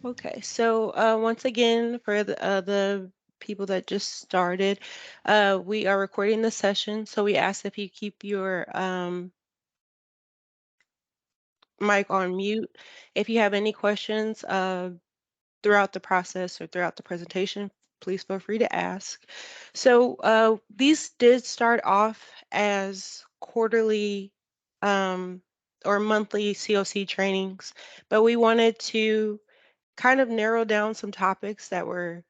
Okay, so once again, for the people that just started, we are recording the session, so we ask if you keep your mic on mute. If you have any questions throughout the process or throughout the presentation, please feel free to ask. So these did start off as quarterly or monthly COC trainings, but we wanted to kind of narrow down some topics that were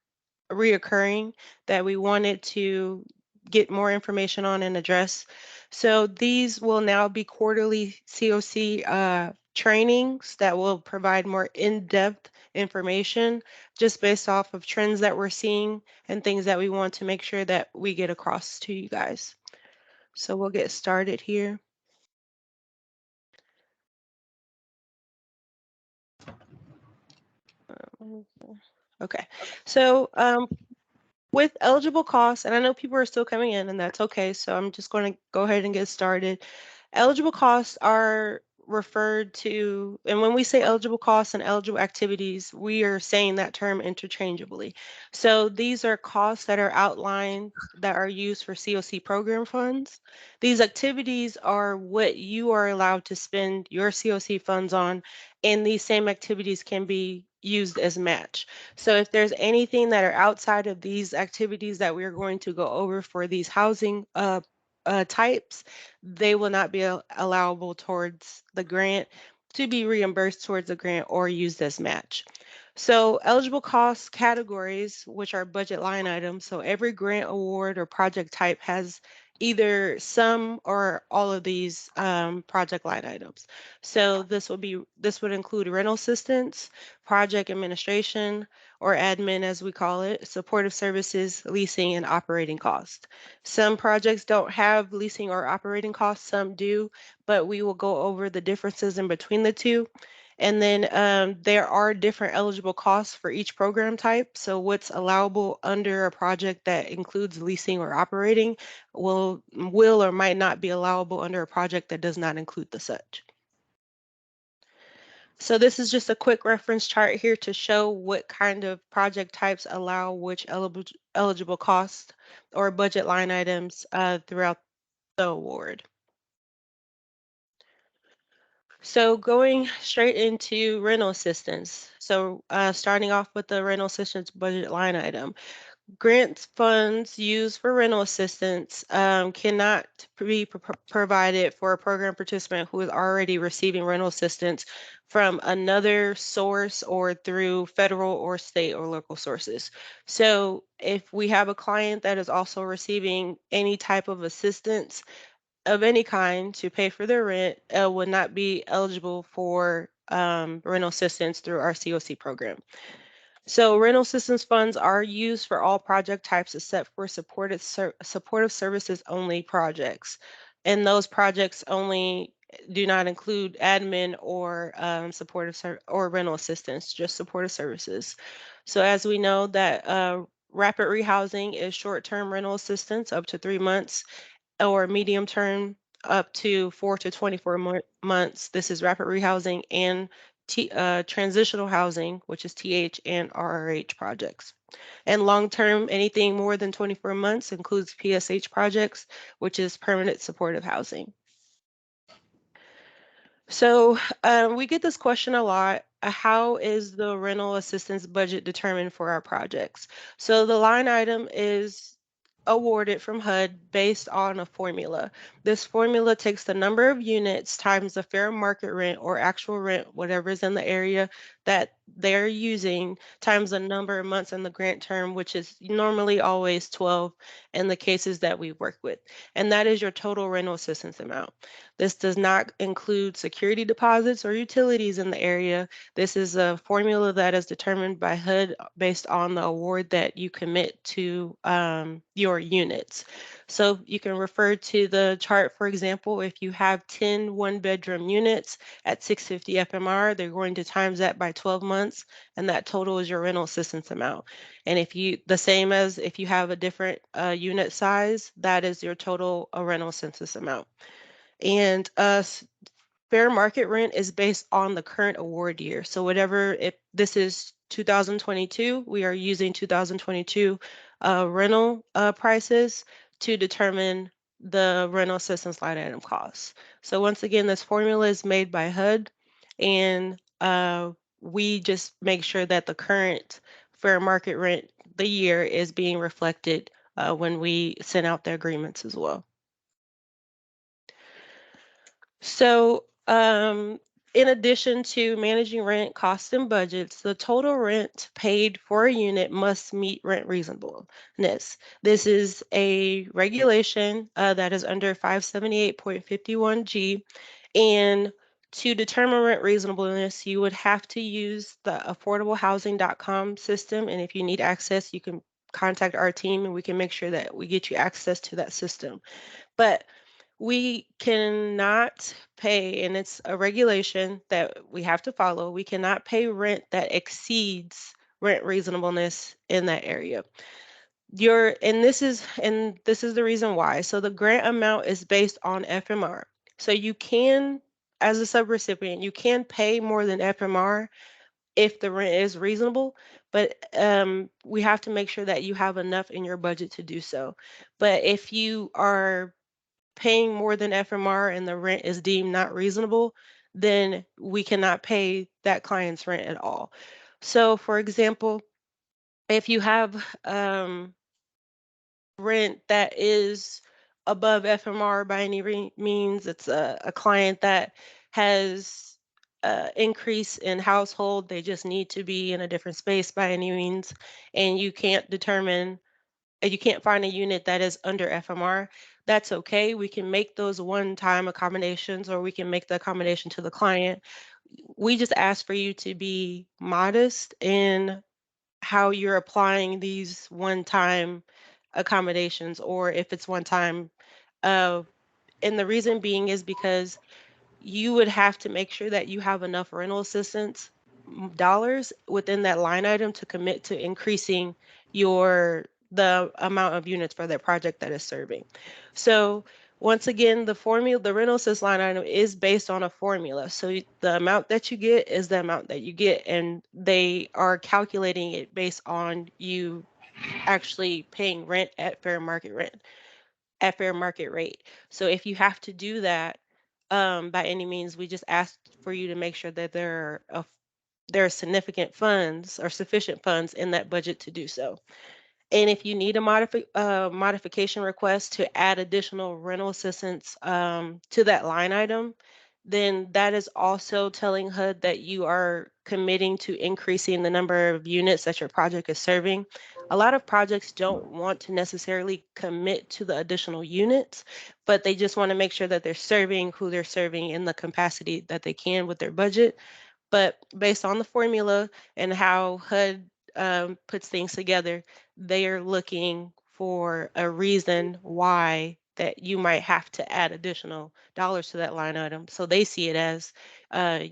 reoccurring that we wanted to get more information on and address. So these will now be quarterly COC trainings that will provide more in-depth information just based off of trends that we're seeing and things that we want to make sure that we get across to you guys. So we'll get started here. Okay, so with eligible costs, and I know people are still coming in, and that's okay, so I'm just going to go ahead and get started. Eligible costs are referred to, and when we say eligible costs and eligible activities, we are saying that term interchangeably. So these are costs that are outlined that are used for COC program funds. These activities are what you are allowed to spend your COC funds on, and these same activities can be used as match. So if there's anything that are outside of these activities that we're going to go over for these housing types, they will not be allowable towards the grant to be reimbursed towards the grant or used as match. So eligible cost categories, which are budget line items. So every grant award or project type has either some or all of these project line items. So this would include rental assistance, project administration, or admin as we call it, supportive services, leasing, and operating costs. Some projects don't have leasing or operating costs, some do, but we will go over the differences in between the two. And then there are different eligible costs for each program type. So what's allowable under a project that includes leasing or operating will or might not be allowable under a project that does not include the such. So this is just a quick reference chart here to show what kind of project types allow which eligible costs or budget line items throughout the award. So going straight into rental assistance. So starting off with the rental assistance budget line item. Grants funds used for rental assistance cannot be provided for a program participant who is already receiving rental assistance from another source or through federal or state or local sources. So if we have a client that is also receiving any type of assistance of any kind to pay for their rent, would not be eligible for rental assistance through our COC program. So rental assistance funds are used for all project types except for supportive services only projects. And those projects only do not include admin or or rental assistance, just supportive services. So as we know that rapid rehousing is short-term rental assistance up to 3 months or medium term up to 4 to 24 months. This is rapid rehousing and transitional housing, which is TH and RRH projects. And long-term, anything more than 24 months includes PSH projects, which is permanent supportive housing. So we get this question a lot. How is the rental assistance budget determined for our projects? So the line item is awarded from HUD based on a formula. This formula takes the number of units times the fair market rent or actual rent, whatever is in the area that they're using, times the number of months in the grant term, which is normally always 12 in the cases that we work with. And that is your total rental assistance amount. This does not include security deposits or utilities in the area. This is a formula that is determined by HUD based on the award that you commit to your units. So you can refer to the chart, for example, if you have 10 one-bedroom units at 650 FMR, they're going to times that by 12 months, and that total is your rental assistance amount. And if you, the same as if you have a different unit size, that is your total rental assistance amount. And fair market rent is based on the current award year. So whatever, if this is 2022, we are using 2022 rental prices to determine the rental assistance line item costs. So once again, this formula is made by HUD, and we just make sure that the current fair market rent the year is being reflected when we send out the agreements as well. So, in addition to managing rent, costs, and budgets, the total rent paid for a unit must meet rent reasonableness. This is a regulation that is under 578.51G. And to determine rent reasonableness, you would have to use the affordablehousing.com system. And if you need access, you can contact our team and we can make sure that we get you access to that system. But we cannot pay, and it's a regulation that we have to follow, we cannot pay rent that exceeds rent reasonableness in that area. And this is the reason why. So the grant amount is based on FMR. So you can, as a subrecipient, you can pay more than FMR if the rent is reasonable, but we have to make sure that you have enough in your budget to do so. But if you are paying more than FMR and the rent is deemed not reasonable, then we cannot pay that client's rent at all. So, for example, if you have rent that is above FMR by any means, it's a client that has increase in household, they just need to be in a different space by any means, and you can't find a unit that is under FMR, that's okay. We can make those one-time accommodations or we can make the accommodation to the client. We just ask for you to be modest in how you're applying these one-time accommodations, or if it's one time. Uh, and the reason being is because you would have to make sure that you have enough rental assistance dollars within that line item to commit to increasing the amount of units for that project that is serving. So once again, the rental assist line item is based on a formula. So the amount that you get is the amount that you get, and they are calculating it based on you actually paying rent at fair market rate. So if you have to do that, by any means, we just ask for you to make sure that there are significant funds or sufficient funds in that budget to do so. And if you need a modification request to add additional rental assistance to that line item, then that is also telling HUD that you are committing to increasing the number of units that your project is serving. A lot of projects don't want to necessarily commit to the additional units, but they just want to make sure that they're serving who they're serving in the capacity that they can with their budget. But based on the formula and how HUD puts things together, they are looking for a reason why that you might have to add additional dollars to that line item. So they see it as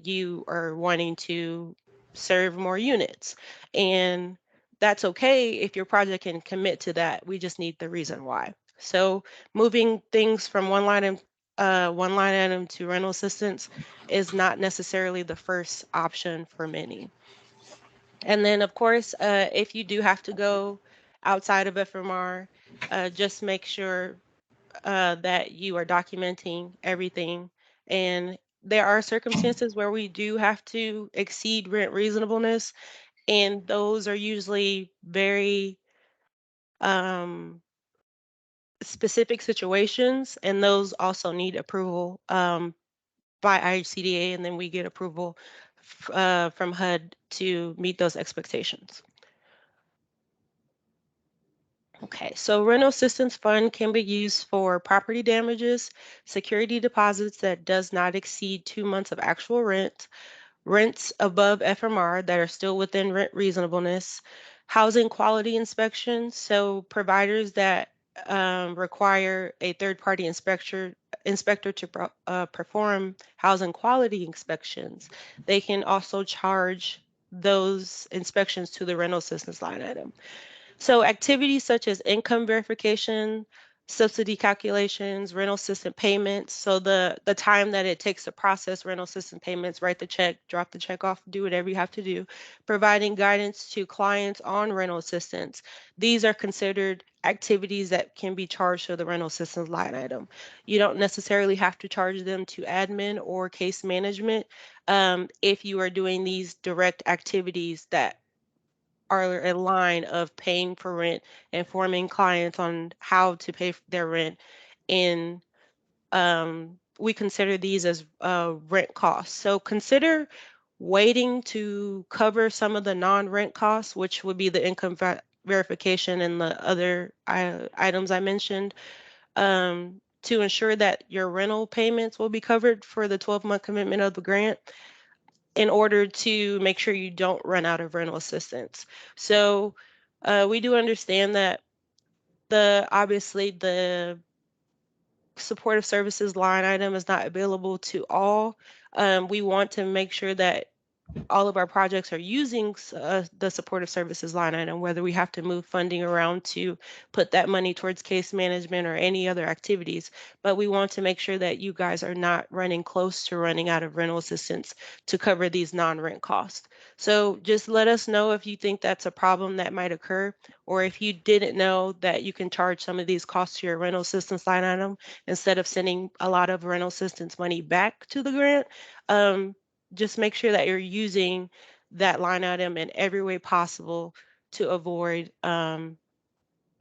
you are wanting to serve more units. And that's okay if your project can commit to that. We just need the reason why. So moving things from one line item to rental assistance is not necessarily the first option for many. And then, of course, if you do have to go outside of FMR, just make sure that you are documenting everything. And there are circumstances where we do have to exceed rent reasonableness, and those are usually very um, specific situations, and those also need approval by IHCDA, and then we get approval from HUD to meet those expectations. Okay, so rental assistance fund can be used for property damages, security deposits that does not exceed 2 months of actual rent, rents above FMR that are still within rent reasonableness, housing quality inspections, so providers that require a third-party inspector to perform housing quality inspections, they can also charge those inspections to the rental assistance line item. So activities such as income verification, subsidy calculations, rental assistance payments. So the time that it takes to process rental assistance payments, write the check, drop the check off, do whatever you have to do, providing guidance to clients on rental assistance. These are considered activities that can be charged to the rental assistance line item. You don't necessarily have to charge them to admin or case management if you are doing these direct activities that are a line of paying for rent, informing clients on how to pay their rent, and we consider these as rent costs. So consider waiting to cover some of the non-rent costs, which would be the income verification and the other items I mentioned, to ensure that your rental payments will be covered for the 12-month commitment of the grant, in order to make sure you don't run out of rental assistance. So we do understand that obviously the supportive services line item is not available to all. We want to make sure that all of our projects are using the supportive services line item, whether we have to move funding around to put that money towards case management or any other activities. But we want to make sure that you guys are not running close to running out of rental assistance to cover these non-rent costs. So just let us know if you think that's a problem that might occur, or if you didn't know that you can charge some of these costs to your rental assistance line item instead of sending a lot of rental assistance money back to the grant. Just make sure that you're using that line item in every way possible to avoid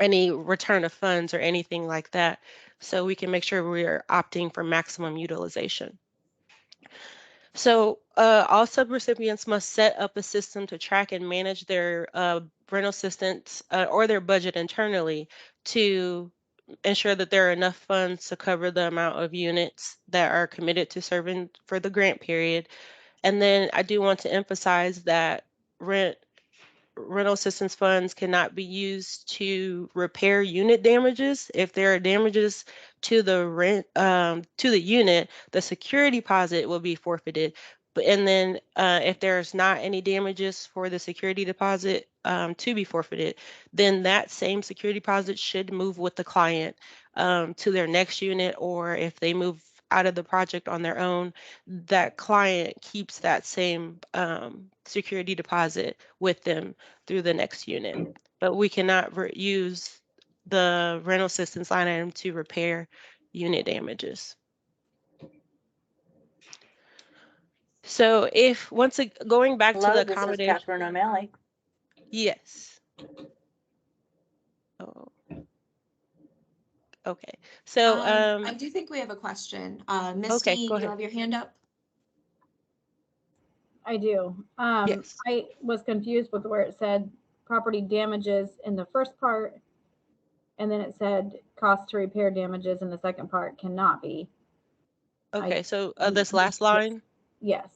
any return of funds or anything like that, so we can make sure we are opting for maximum utilization. So all subrecipients must set up a system to track and manage their rental assistance or their budget internally to ensure that there are enough funds to cover the amount of units that are committed to serving for the grant period. And then I do want to emphasize that rental assistance funds cannot be used to repair unit damages. If there are damages to the to the unit, the security deposit will be forfeited. But and then if there's not any damages for the security deposit to be forfeited, then that same security deposit should move with the client to their next unit, or if they move out of the project on their own, that client keeps that same security deposit with them through the next unit. But we cannot use the rental assistance line item to repair unit damages. So if going back to the accommodation. This is Catherine O'Malley. Yes. Oh. Okay. So I do think we have a question. Misty, okay, go ahead. you have your hand up? I do. Yes. I was confused with where it said property damages in the first part, and then it said cost to repair damages in the second part cannot be. Okay, so this last line? Yes.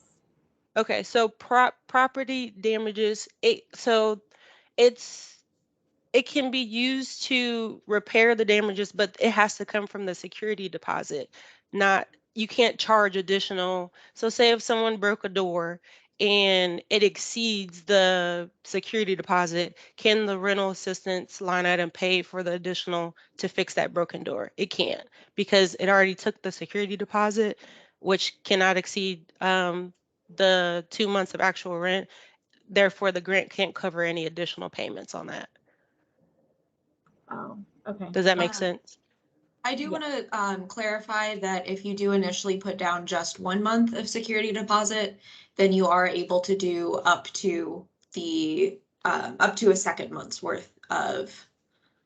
Okay, so property damages, it can be used to repair the damages, but it has to come from the security deposit. You can't charge additional. So say if someone broke a door and it exceeds the security deposit, can the rental assistance line item pay for the additional to fix that broken door? It can't, because it already took the security deposit, which cannot exceed the 2 months of actual rent. Therefore, the grant can't cover any additional payments on that. Oh, okay. Does that make sense? I do want to clarify that if you do initially put down just 1 month of security deposit, then you are able to do up to a second month's worth of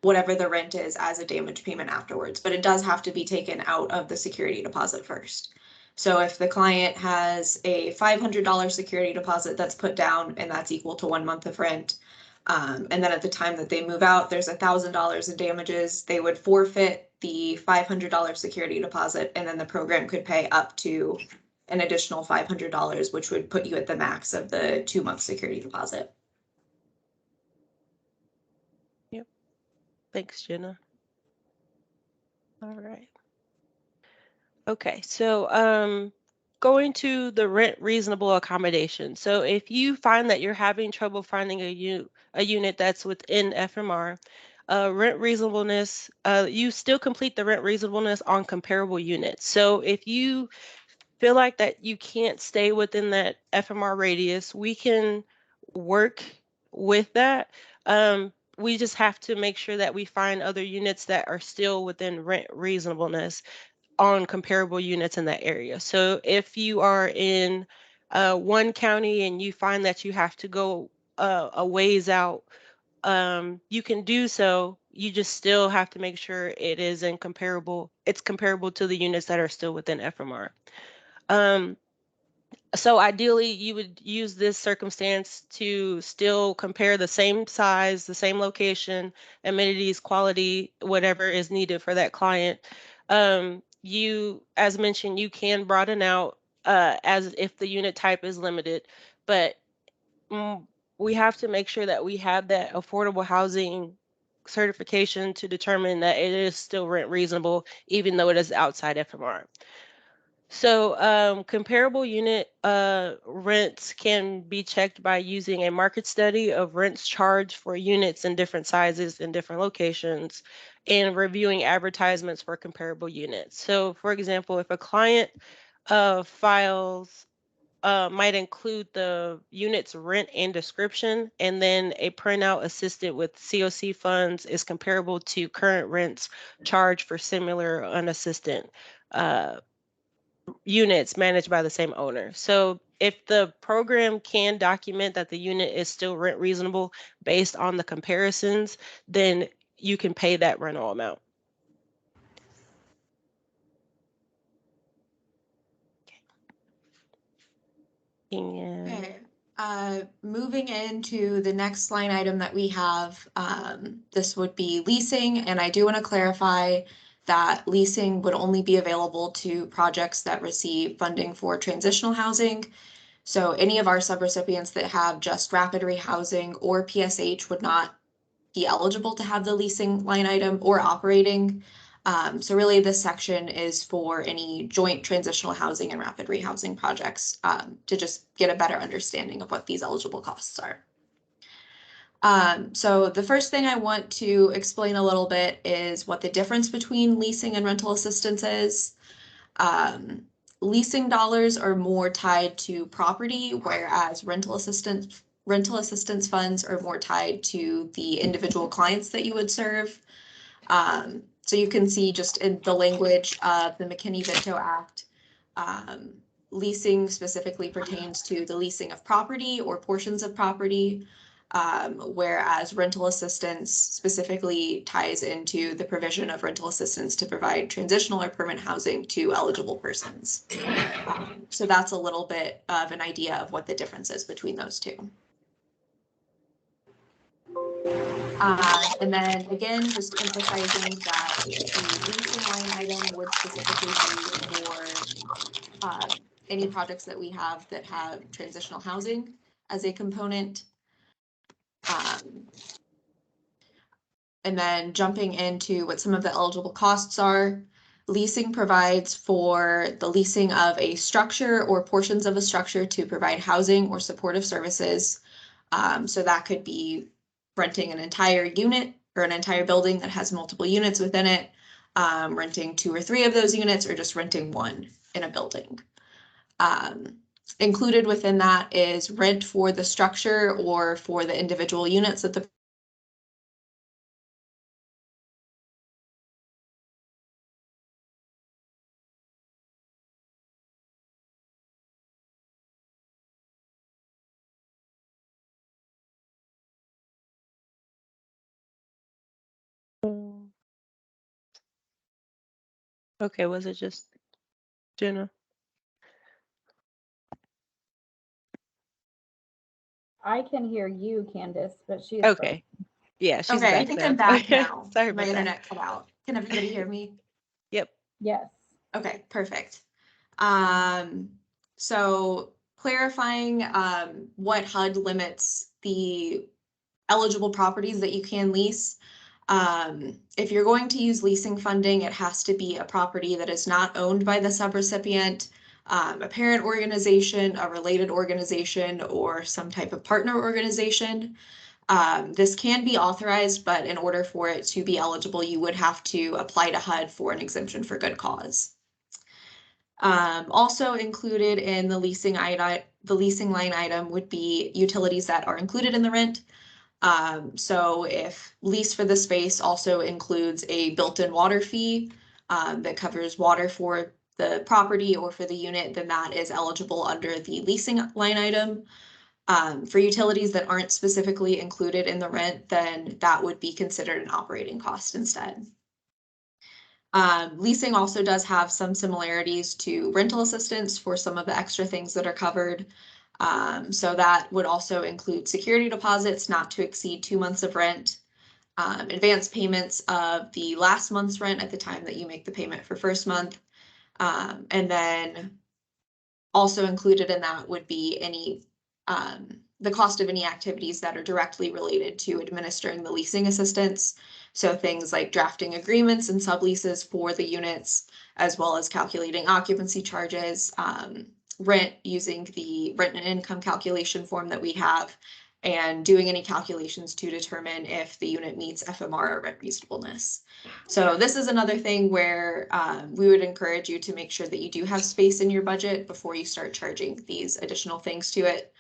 whatever the rent is as a damage payment afterwards. But it does have to be taken out of the security deposit first. So if the client has a $500 security deposit that's put down and that's equal to 1 month of rent, and then at the time that they move out, there's $1,000 in damages, they would forfeit the $500 security deposit, and then the program could pay up to an additional $500, which would put you at the max of the 2 month security deposit. Yep. Thanks, Jenna. All right. Okay, so going to the rent reasonable accommodation. So if you find that you're having trouble finding a unit that's within FMR, rent reasonableness, you still complete the rent reasonableness on comparable units. So if you feel like that you can't stay within that FMR radius, we can work with that. We just have to make sure that we find other units that are still within rent reasonableness on comparable units in that area. So if you are in one county and you find that you have to go a ways out, you can do so. You just still have to make sure it's comparable to the units that are still within FMR. So ideally, you would use this circumstance to still compare the same size, the same location, amenities, quality, whatever is needed for that client. As mentioned, you can broaden out as if the unit type is limited, but we have to make sure that we have that affordable housing certification to determine that it is still rent reasonable, even though it is outside FMR. So comparable unit rents can be checked by using a market study of rents charged for units in different sizes in different locations and reviewing advertisements for comparable units. So for example, if a client files might include the unit's rent and description, and then a printout assisted with CoC funds is comparable to current rents charged for similar unassisted units managed by the same owner. So if the program can document that the unit is still rent reasonable based on the comparisons, then you can pay that rental amount. Okay. Moving into the next line item that we have, this would be leasing, and I do want to clarify that leasing would only be available to projects that receive funding for transitional housing. So any of our subrecipients that have just rapid rehousing or PSH would not be eligible to have the leasing line item or operating. So really this section is for any joint transitional housing and rapid rehousing projects to just get a better understanding of what these eligible costs are. So the first thing I want to explain a little bit is what the difference between leasing and rental assistance is. Leasing dollars are more tied to property, whereas rental assistance funds are more tied to the individual clients that you would serve. So you can see just in the language of the McKinney-Vento Act, leasing specifically pertains to the leasing of property or portions of property, whereas rental assistance specifically ties into the provision of rental assistance to provide transitional or permanent housing to eligible persons. So that's a little bit of an idea of what the difference is between those two. And then again, just emphasizing that the leasing line item would specifically be for any projects that we have that have transitional housing as a component. And then jumping into what some of the eligible costs are, leasing provides for the leasing of a structure or portions of a structure to provide housing or supportive services. So that could be renting an entire unit or an entire building that has multiple units within it, renting 2 or 3 of those units, or just renting one in a building. Included within that is rent for the structure or for the individual units that the Okay, was it just Jenna? I can hear you, Candace, but she's Okay. Yeah, she's okay, back I think now. I'm back now. Sorry My about that. internet cut out. Can everybody hear me? Yep. Yes. Okay, perfect. So clarifying what HUD limits the eligible properties that you can lease. If you're going to use leasing funding, it has to be a property that is not owned by the subrecipient, a parent organization, a related organization, or some type of partner organization. This can be authorized, but in order for it to be eligible, you would have to apply to HUD for an exemption for good cause. Also included in the leasing line item would be utilities that are included in the rent. So if lease for the space also includes a built-in water fee that covers water for the property or for the unit, then that is eligible under the leasing line item. For utilities that aren't specifically included in the rent, then that would be considered an operating cost instead. Leasing also does have some similarities to rental assistance for some of the extra things that are covered. So that would also include security deposits not to exceed 2 months of rent, advance payments of the last month's rent at the time that you make the payment for first month. And then also included in that would be any the cost of any activities that are directly related to administering the leasing assistance. So things like drafting agreements and subleases for the units, as well as calculating occupancy charges, rent using the rent and income calculation form that we have, and doing any calculations to determine if the unit meets FMR or rent reasonableness. So this is another thing where we would encourage you to make sure that you do have space in your budget before you start charging these additional things to it.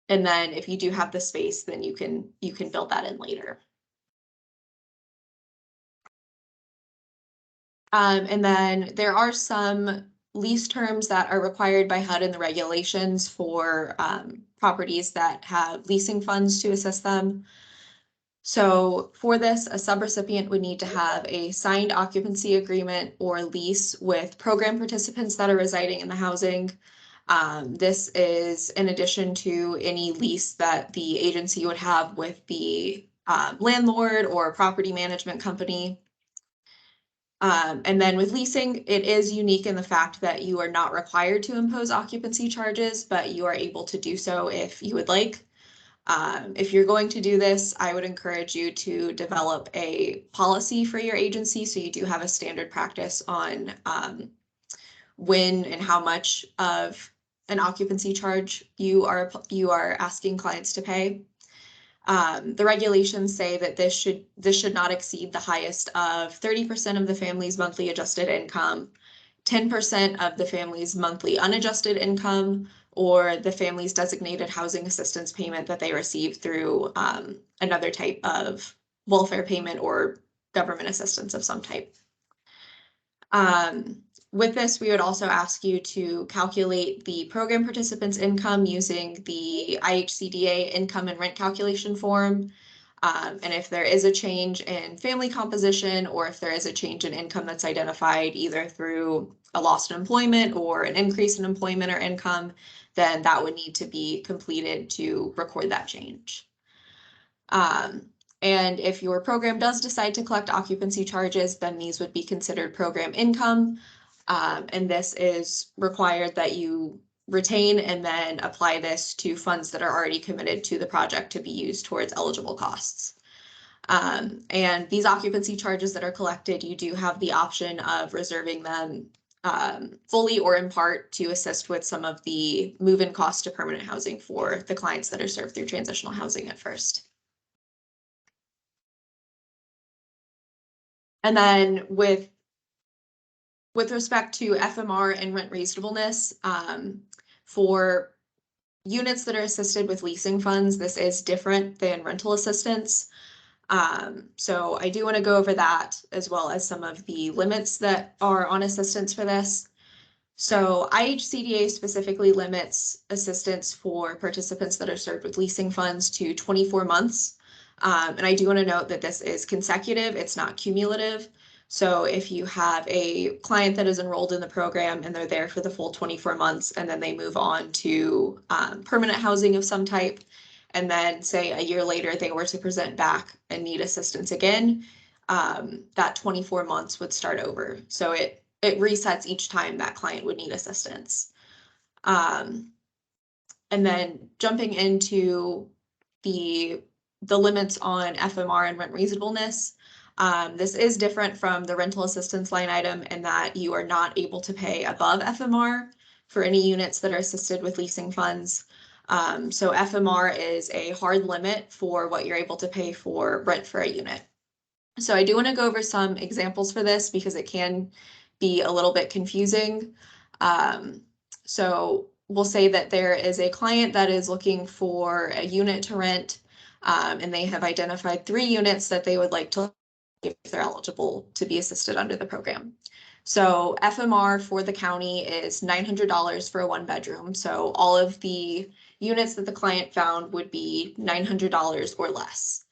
And then if you do have the space, then you can build that in later. And then there are some lease terms that are required by HUD in the regulations for properties that have leasing funds to assist them. So for this, a subrecipient would need to have a signed occupancy agreement or lease with program participants that are residing in the housing. This is in addition to any lease that the agency would have with the landlord or property management company. And then with leasing, it is unique in the fact that you are not required to impose occupancy charges, but you are able to do so if you would like. If you're going to do this, I would encourage you to develop a policy for your agency so you do have a standard practice on when and how much of an occupancy charge you are asking clients to pay. The regulations say that this should not exceed the highest of 30% of the family's monthly adjusted income, 10% of the family's monthly unadjusted income, or the family's designated housing assistance payment that they receive through another type of welfare payment or government assistance of some type. With this, we would also ask you to calculate the program participants' income using the IHCDA income and rent calculation form. And if there is a change in family composition, or if there is a change in income that's identified either through a loss in employment or an increase in employment or income, then that would need to be completed to record that change. And if your program does decide to collect occupancy charges, then these would be considered program income. And this is required that you retain and then apply this to funds that are already committed to the project to be used towards eligible costs. And these occupancy charges that are collected, you do have the option of reserving them fully or in part to assist with some of the move-in costs to permanent housing for the clients that are served through transitional housing at first. And then with respect to FMR and rent reasonableness, for units that are assisted with leasing funds, this is different than rental assistance. So I do want to go over that as well as some of the limits that are on assistance for this. So IHCDA specifically limits assistance for participants that are served with leasing funds to 24 months. And I do want to note that this is consecutive, it's not cumulative. So if you have a client that is enrolled in the program and they're there for the full 24 months and then they move on to permanent housing of some type, and then say a year later they were to present back and need assistance again, that 24 months would start over. So it resets each time that client would need assistance. And then jumping into the limits on FMR and rent reasonableness, this is different from the rental assistance line item in that you are not able to pay above FMR for any units that are assisted with leasing funds. So FMR is a hard limit for what you're able to pay for rent for a unit. So I do want to go over some examples for this because it can be a little bit confusing. So we'll say that there is a client that is looking for a unit to rent, and they have identified 3 units that they would like to if they're eligible to be assisted under the program. So FMR for the county is $900 for a 1-bedroom. So all of the units that the client found would be $900 or less.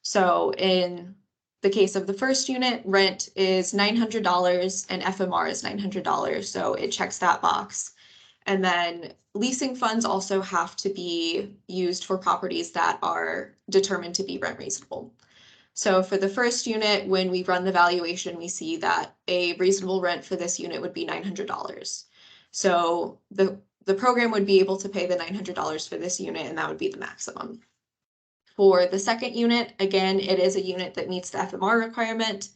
So in the case of the first unit, rent is $900 and FMR is $900. So it checks that box. And then leasing funds also have to be used for properties that are determined to be rent reasonable. So for the first unit, when we run the valuation, we see that a reasonable rent for this unit would be $900. So the program would be able to pay the $900 for this unit, and that would be the maximum. For the second unit, again, it is a unit that meets the FMR requirement.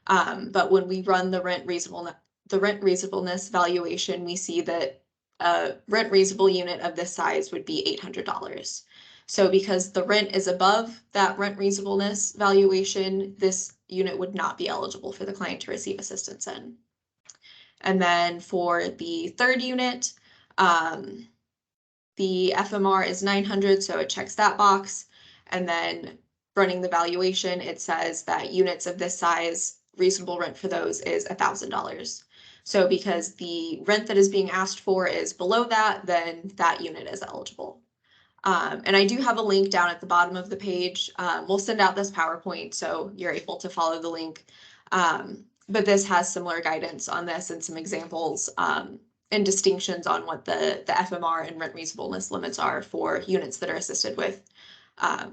But when we run the rent reasonableness valuation, we see that a rent reasonable unit of this size would be $800. So because the rent is above that rent reasonableness valuation, this unit would not be eligible for the client to receive assistance in. And then for the third unit, the FMR is 900, so it checks that box. And then running the valuation, it says that units of this size, reasonable rent for those is $1,000. So because the rent that is being asked for is below that, then that unit is eligible. And I do have a link down at the bottom of the page. We'll send out this PowerPoint so you're able to follow the link. But this has similar guidance on this and some examples and distinctions on what the FMR and rent reasonableness limits are for units that are assisted with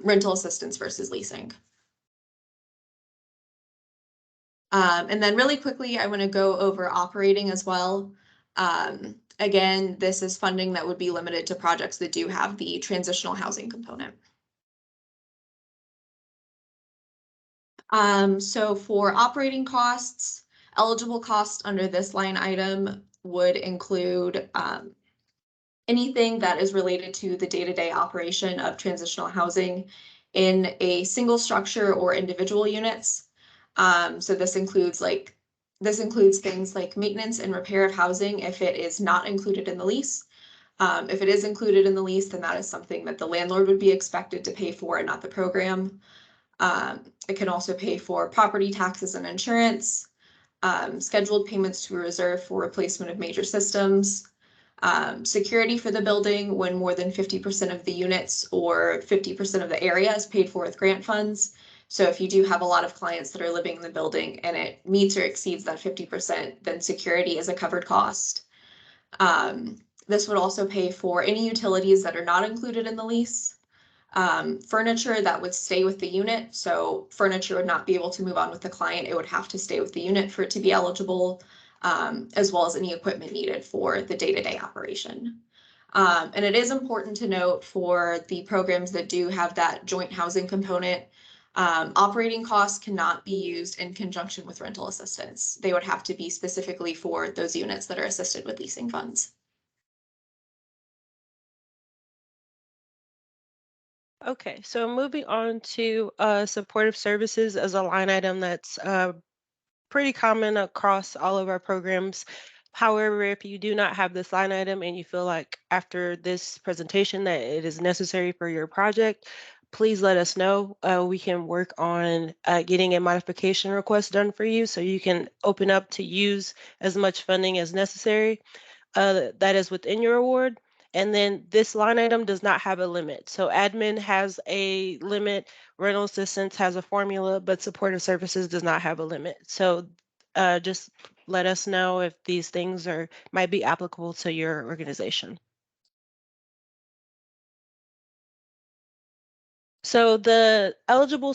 rental assistance versus leasing. And then really quickly, I want to go over operating as well. Again, this is funding that would be limited to projects that do have the transitional housing component. So for operating costs, eligible costs under this line item would include anything that is related to the day-to-day operation of transitional housing in a single structure or individual units. So this includes things like maintenance and repair of housing if it is not included in the lease. If it is included in the lease, then that is something that the landlord would be expected to pay for and not the program. It can also pay for property taxes and insurance, scheduled payments to a reserve for replacement of major systems, security for the building when more than 50% of the units or 50% of the area is paid for with grant funds. So if you do have a lot of clients that are living in the building and it meets or exceeds that 50%, then security is a covered cost. This would also pay for any utilities that are not included in the lease. Furniture that would stay with the unit. So furniture would not be able to move on with the client. It would have to stay with the unit for it to be eligible, as well as any equipment needed for the day-to-day operation. And it is important to note for the programs that do have that joint housing component, operating costs cannot be used in conjunction with rental assistance. They would have to be specifically for those units that are assisted with leasing funds. Okay, so moving on to supportive services as a line item that's pretty common across all of our programs. However, if you do not have this line item and you feel like after this presentation that it is necessary for your project, please let us know. We can work on getting a modification request done for you so you can open up to use as much funding as necessary that is within your award. And then this line item does not have a limit. So admin has a limit, rental assistance has a formula, but supportive services does not have a limit. So just let us know if these things might be applicable to your organization. So the eligible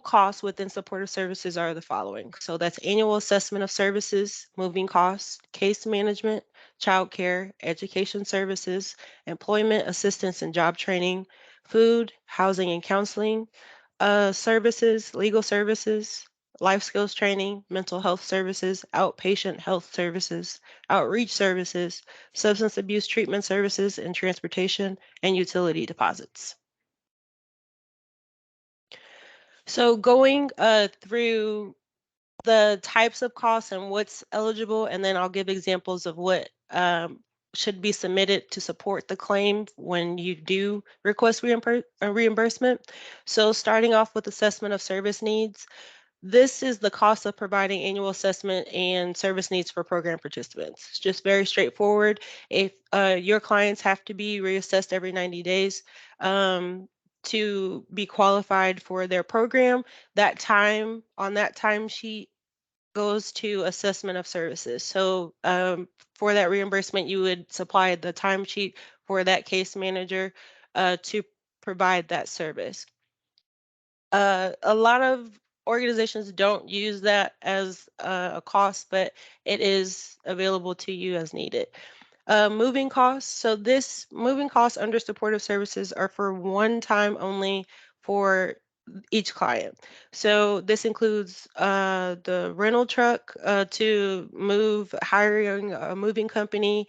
costs within supportive services are the following. So that's annual assessment of services, moving costs, case management, childcare, education services, employment assistance and job training, food, housing and counseling, services, legal services, life skills training, mental health services, outpatient health services, outreach services, substance abuse treatment services, and transportation and utility deposits. So going through the types of costs and what's eligible, and then I'll give examples of what should be submitted to support the claim when you do request reimbursement. So starting off with assessment of service needs. This is the cost of providing annual assessment and service needs for program participants. It's just very straightforward. If your clients have to be reassessed every 90 days to be qualified for their program, that time on that timesheet goes to assessment of services. So for that reimbursement, you would supply the timesheet for that case manager to provide that service. A lot of organizations don't use that as a cost, but it is available to you as needed. Moving costs. So this moving costs under supportive services are for one time only for each client. So this includes the rental truck to move, hiring a moving company,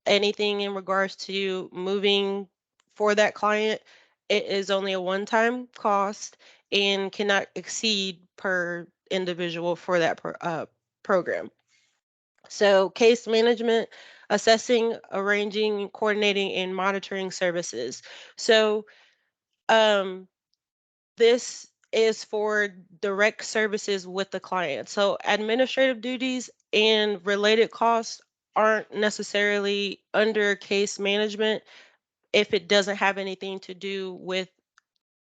anything in regards to moving for that client. It is only a one-time cost and cannot exceed per individual for that program. So case management, assessing, arranging, coordinating, and monitoring services. So um, this is for direct services with the client. So administrative duties and related costs aren't necessarily under case management if it doesn't have anything to do with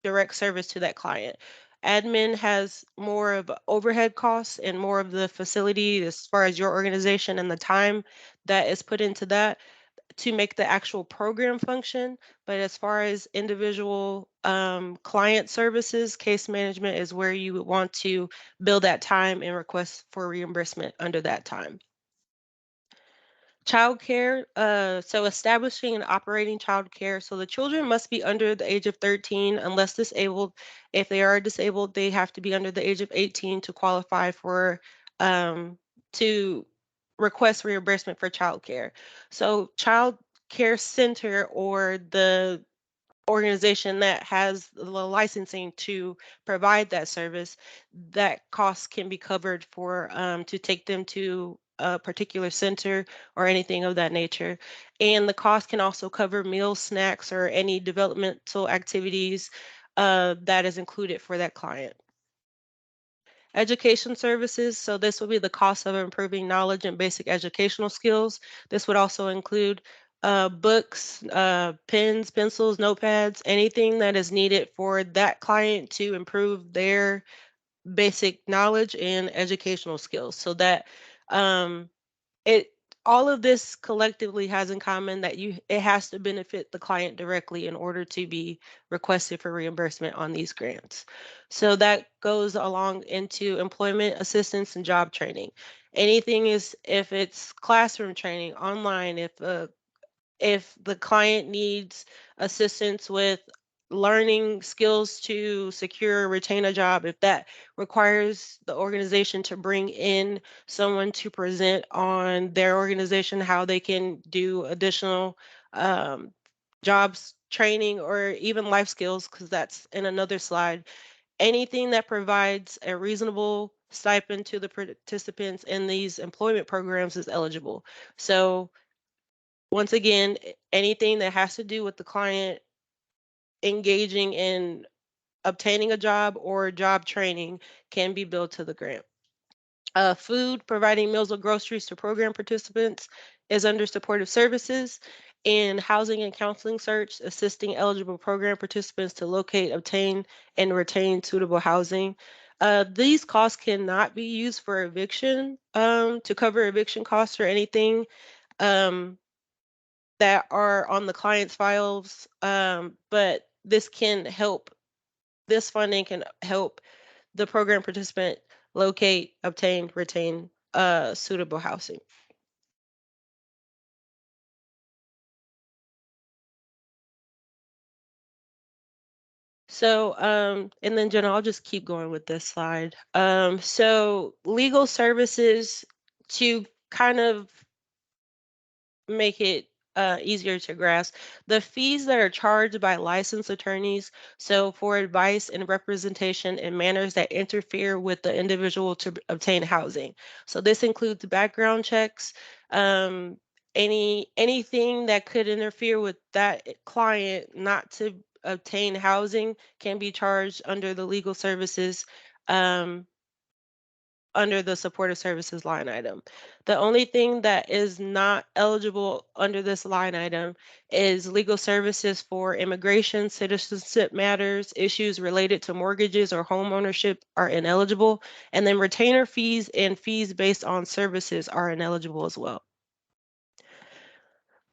direct service to that client. Admin has more of overhead costs and more of the facility as far as your organization and the time that is put into that to make the actual program function. But as far as individual client services, case management is where you would want to bill that time and request for reimbursement under that time. Childcare, so establishing and operating childcare. So the children must be under the age of 13 unless disabled. If they are disabled, they have to be under the age of 18 to qualify for to request reimbursement for childcare. So child care center or the organization that has the licensing to provide that service, that cost can be covered for to take them to a particular center or anything of that nature. And the cost can also cover meals, snacks, or any developmental activities that is included for that client. Education services, so this would be the cost of improving knowledge and basic educational skills. This would also include books, pens, pencils, notepads, anything that is needed for that client to improve their basic knowledge and educational skills. So that it all of this collectively has in common that it has to benefit the client directly in order to be requested for reimbursement on these grants. So that goes along into employment assistance and job training. Anything is if it's classroom training, online, if the client needs assistance with learning skills to secure or retain a job, if that requires the organization to bring in someone to present on their organization, how they can do additional um, jobs training or even life skills, because that's in another slide. Anything that provides a reasonable stipend to the participants in these employment programs is eligible. So once again, anything that has to do with the client engaging in obtaining a job or job training can be billed to the grant. Food, providing meals or groceries to program participants is under supportive services. And housing and counseling search, assisting eligible program participants to locate, obtain, and retain suitable housing. These costs cannot be used for eviction to cover eviction costs or anything. That are on the client's files, but this funding can help the program participant locate, obtain, retain suitable housing. So, and then Jenna, I'll just keep going with this slide. So legal services, to kind of make it easier to grasp, the fees that are charged by licensed attorneys, so for advice and representation in manners that interfere with the individual to obtain housing. So this includes background checks, anything that could interfere with that client not to obtain housing can be charged under the legal services, um, under the supportive services line item. The only thing that is not eligible under this line item is legal services for immigration, citizenship matters, issues related to mortgages or home ownership are ineligible, and then retainer fees and fees based on services are ineligible as well.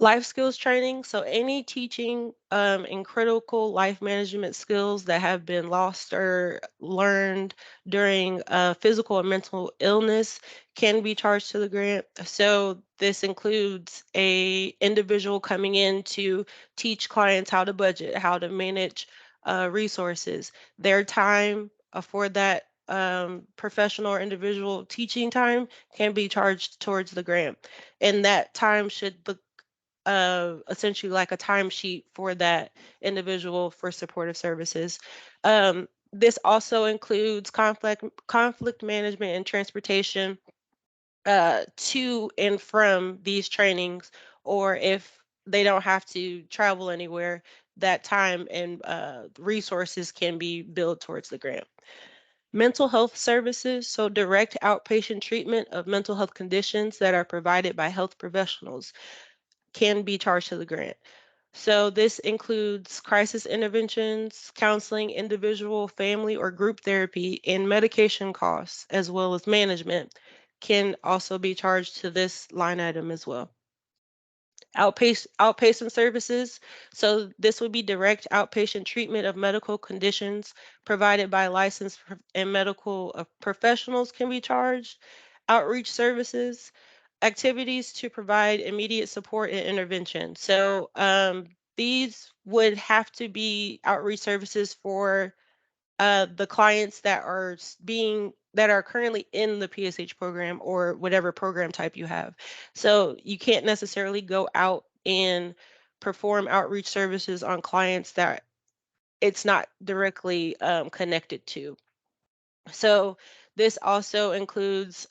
Life skills training, so any teaching in critical life management skills that have been lost or learned during physical and mental illness can be charged to the grant. So this includes a individual coming in to teach clients how to budget, how to manage resources. Their time for that professional or individual teaching time can be charged towards the grant. And that time should essentially like a timesheet for that individual for supportive services. This also includes conflict management and transportation to and from these trainings, or if they don't have to travel anywhere, that time and resources can be billed towards the grant. Mental health services, so direct outpatient treatment of mental health conditions that are provided by health professionals, can be charged to the grant. So this includes crisis interventions, counseling, individual, family, or group therapy, and medication costs, as well as management, can also be charged to this line item as well. Outpatient services. So this would be direct outpatient treatment of medical conditions provided by licensed and medical professionals can be charged. Outreach services, activities to provide immediate support and intervention. So these would have to be outreach services for the clients that are that are currently in the PSH program or whatever program type you have. So you can't necessarily go out and perform outreach services on clients that it's not directly connected to. So this also includes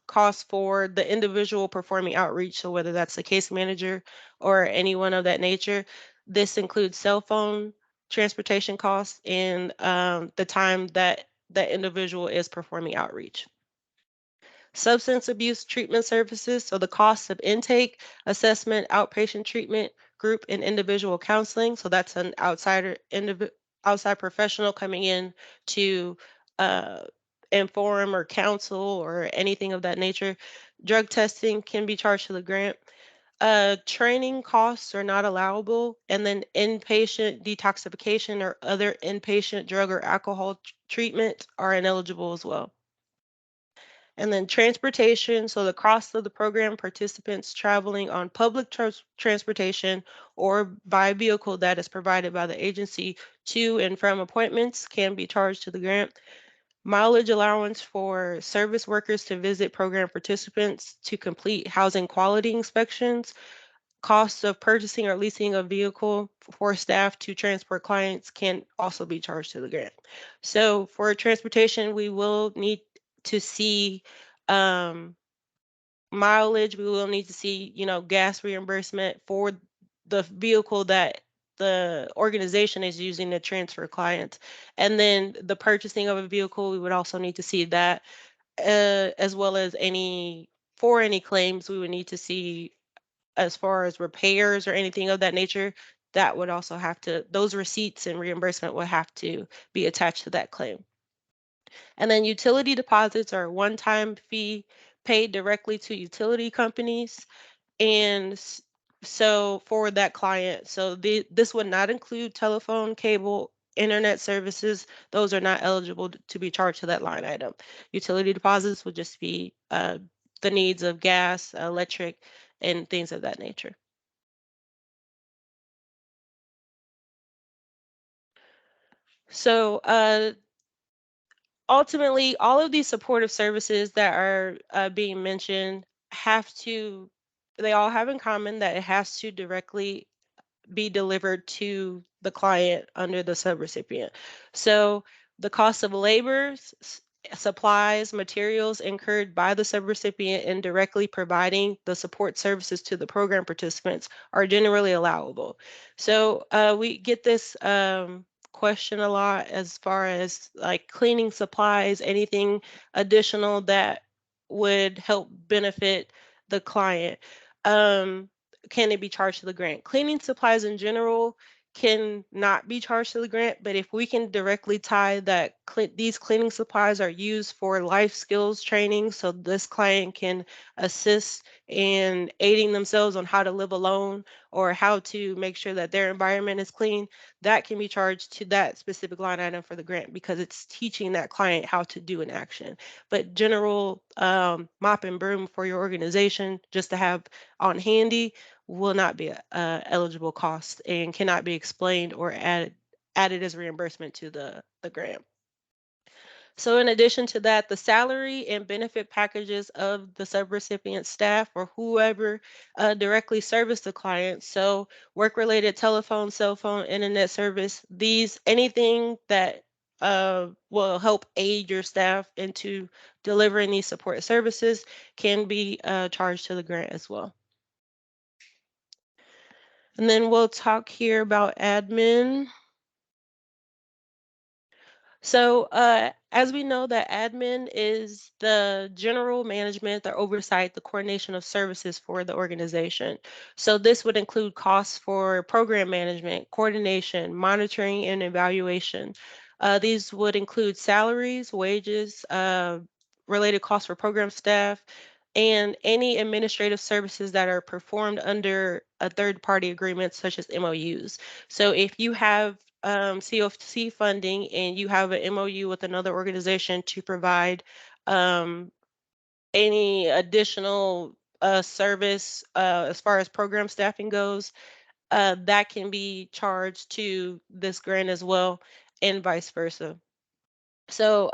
costs for the individual performing outreach. So whether that's a case manager or anyone of that nature, this includes cell phone, transportation costs, and the time that that individual is performing outreach. Substance abuse treatment services, so the costs of intake, assessment, outpatient treatment, group and individual counseling. So that's an outside professional coming in to uh, inform or counsel or anything of that nature. Drug testing can be charged to the grant. Training costs are not allowable, and then inpatient detoxification or other inpatient drug or alcohol treatment are ineligible as well. And then transportation, so the cost of the program participants traveling on public transportation or by vehicle that is provided by the agency to and from appointments can be charged to the grant. Mileage allowance for service workers to visit program participants to complete housing quality inspections. Costs of purchasing or leasing a vehicle for staff to transport clients can also be charged to the grant. So for transportation, we will need to see um, mileage. We will need to see, gas reimbursement for the vehicle that the organization is using to transfer clients. And then the purchasing of a vehicle, we would also need to see that, as well as any claims we would need to see as far as repairs or anything of that nature. That would also have to, those receipts and reimbursement would have to be attached to that claim. And then utility deposits are a one-time fee paid directly to utility companies. And so for that client, so this would not include telephone, cable, internet services. Those are not eligible to be charged to that line item. Utility deposits would just be the needs of gas, electric, and things of that nature. So ultimately, all of these supportive services that are being mentioned they all have in common that it has to directly be delivered to the client under the subrecipient. So the cost of labor, supplies, materials incurred by the subrecipient in directly providing the support services to the program participants are generally allowable. So we get this question a lot as far as like cleaning supplies, anything additional that would help benefit the client. Um, can it be charged to the grant? Cleaning supplies in general can not be charged to the grant, but if we can directly tie that these cleaning supplies are used for life skills training, so this client can assist in aiding themselves on how to live alone or how to make sure that their environment is clean, that can be charged to that specific line item for the grant because it's teaching that client how to do an action. But general mop and broom for your organization just to have on handy will not be eligible cost and cannot be explained or added as reimbursement to the grant. So in addition to that, the salary and benefit packages of the subrecipient staff or whoever directly service the client, so work-related telephone, cell phone, internet service, anything that will help aid your staff into delivering these support services can be charged to the grant as well. And then we'll talk here about admin. So as we know that admin is the general management, the oversight, the coordination of services for the organization. So this would include costs for program management, coordination, monitoring, and evaluation. These would include salaries, wages, related costs for program staff, and any administrative services that are performed under a third-party agreement, such as MOUs. So if you have CoC funding and you have an MOU with another organization to provide any additional service as far as program staffing goes, that can be charged to this grant as well, and vice versa. So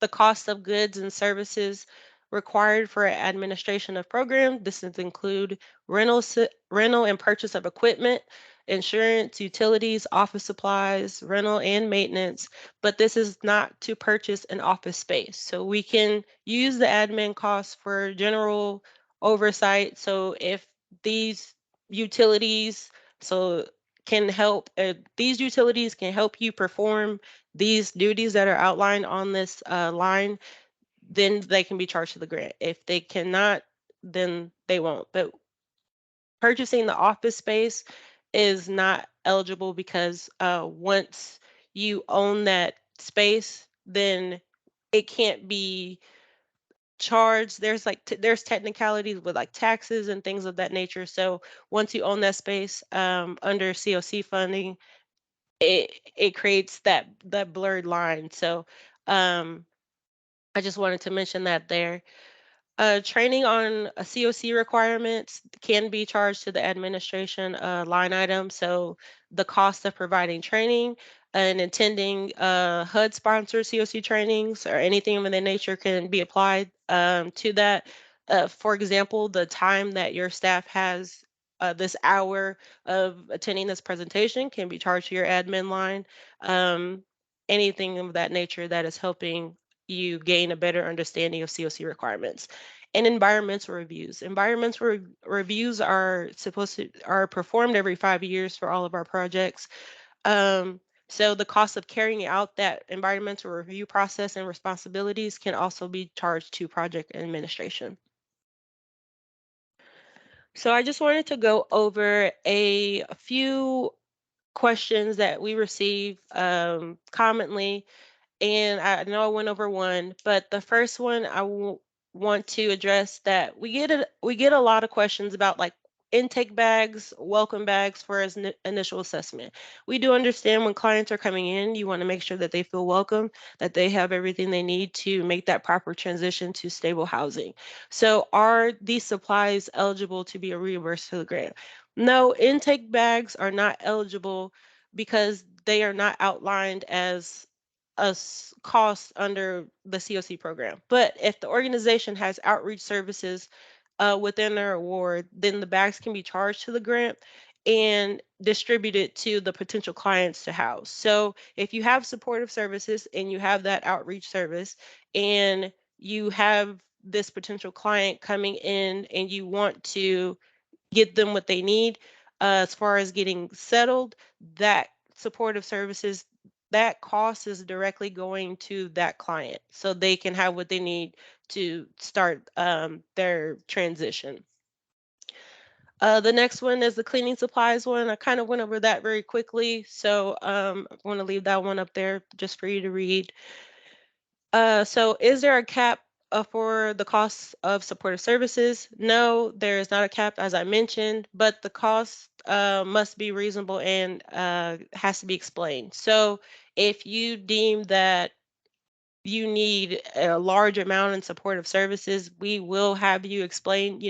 the cost of goods and services required for administration of program, this is include rental and purchase of equipment, insurance, utilities, office supplies, rental and maintenance, but this is not to purchase an office space. So we can use the admin costs for general oversight. So if these utilities, so can help, these utilities can help you perform these duties that are outlined on this line, then they can be charged to the grant. If they cannot, then they won't. But purchasing the office space is not eligible because once you own that space, then it can't be charged. There's like there's technicalities with like taxes and things of that nature. So once you own that space under CoC funding, it creates that blurred line. So I just wanted to mention that there. Training on a CoC requirements can be charged to the administration line item. So the cost of providing training and attending HUD-sponsored CoC trainings or anything of that nature can be applied to that. For example, the time that your staff has this hour of attending this presentation can be charged to your admin line. Anything of that nature that is helping you gain a better understanding of CoC requirements. And environmental reviews. Environmental reviews are performed every 5 years for all of our projects. So the cost of carrying out that environmental review process and responsibilities can also be charged to project administration. So I just wanted to go over a few questions that we receive commonly, and I know I went over one, but the first one want to address that we get a lot of questions about like intake bags, welcome bags for his initial assessment. We do understand when clients are coming in, you want to make sure that they feel welcome, that they have everything they need to make that proper transition to stable housing. So are these supplies eligible to be reimbursed to the grant? No, intake bags are not eligible because they are not outlined as a cost under the CoC program. But if the organization has outreach services within their award, then the bags can be charged to the grant and distributed to the potential clients to house. So if you have supportive services and you have that outreach service and you have this potential client coming in and you want to get them what they need as far as getting settled, that supportive services, that cost is directly going to that client so they can have what they need to start their transition. The next one is the cleaning supplies one. I kind of went over that very quickly, so I want to leave that one up there just for you to read. So is there a cap for the cost of supportive services? No, there is not a cap, as I mentioned, but the cost must be reasonable and has to be explained. So if you deem that you need a large amount in supportive services, we will have you explain,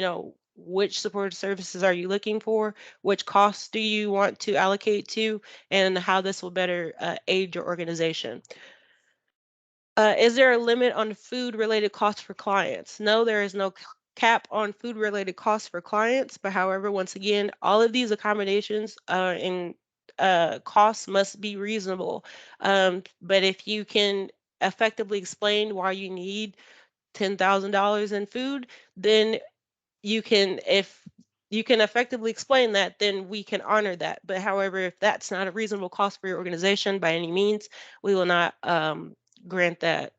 which supportive services are you looking for, which costs do you want to allocate to, and how this will better aid your organization. Is there a limit on food-related costs for clients? No, there is no cap on food-related costs for clients, but however, once again, all of these accommodations and costs must be reasonable. But if you can effectively explain why you need $10,000 in food, then if you can effectively explain that, then we can honor that. But however, if that's not a reasonable cost for your organization by any means, we will not grant that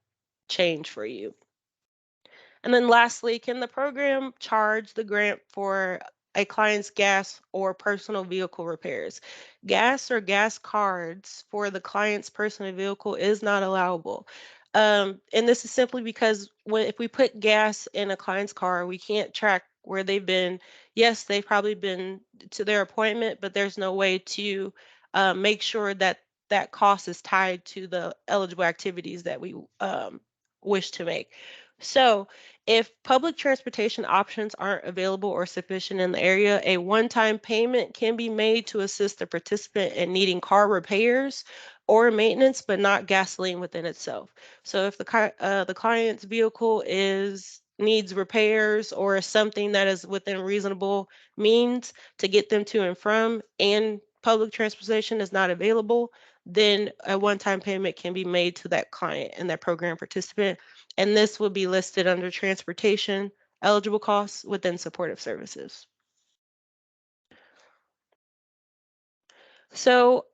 change for you. And then lastly, can the program charge the grant for a client's gas or personal vehicle repairs? Gas or gas cards for the client's personal vehicle is not allowable. And this is simply because if we put gas in a client's car, we can't track where they've been. Yes, they've probably been to their appointment, but there's no way to make sure that that cost is tied to the eligible activities that we wish to make. So if public transportation options aren't available or sufficient in the area, a one-time payment can be made to assist the participant in needing car repairs or maintenance, but not gasoline within itself. So if the client's vehicle needs repairs or something that is within reasonable means to get them to and from, and public transportation is not available, then a one-time payment can be made to that client and that program participant, and this will be listed under transportation eligible costs within supportive services. So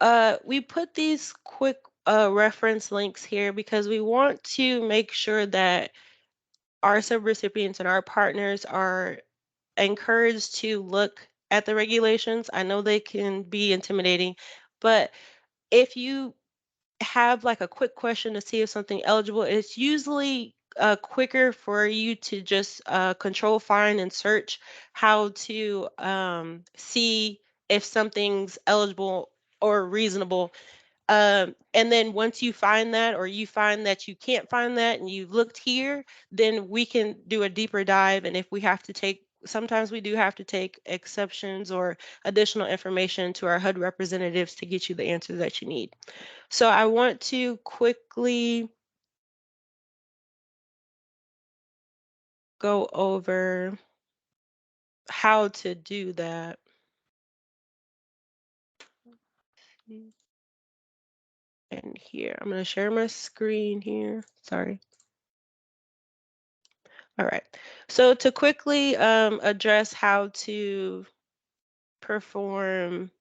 we put these quick reference links here because we want to make sure that our subrecipients and our partners are encouraged to look at the regulations. I know they can be intimidating, but if you have like a quick question to see if something eligible, it's usually quicker for you to just control, find, and search how to see if something's eligible or reasonable. And then once you find that, or you find that you can't find that and you looked here, then we can do a deeper dive. And if we have to sometimes we do have to take exceptions or additional information to our HUD representatives to get you the answers that you need. So I want to quickly go over how to do that. And here, I'm going to share my screen here. Sorry. All right. So to quickly address how to perform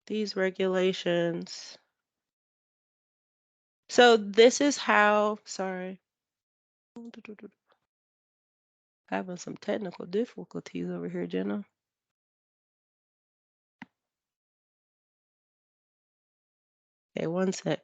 these regulations. So this is how, sorry. Having some technical difficulties over here, Jenna. Okay, one sec.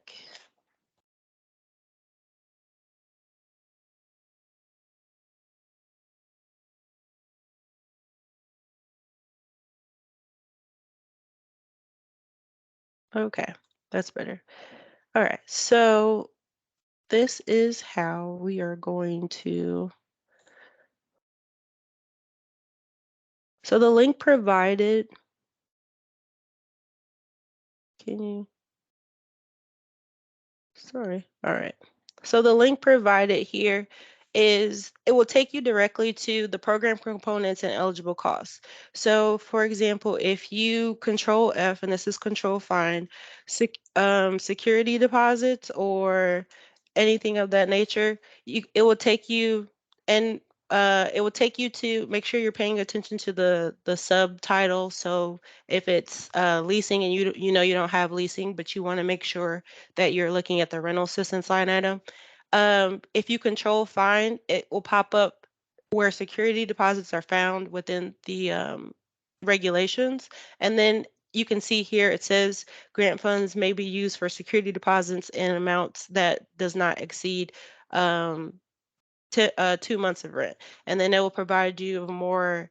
Okay, that's better. All right, so this is how we are going to. So the link provided Can you? Sorry. All right. So the link provided here is, it will take you directly to the program components and eligible costs. So for example, if you control F, and this is control find, security deposits or anything of that nature, it will take you, and it will take you to make sure you're paying attention to the subtitle. So if it's leasing and you know you don't have leasing, but you want to make sure that you're looking at the rental assistance line item. If you control find, it will pop up where security deposits are found within the regulations. And then you can see here it says grant funds may be used for security deposits in amounts that does not exceed 2 months of rent. And then it will provide you more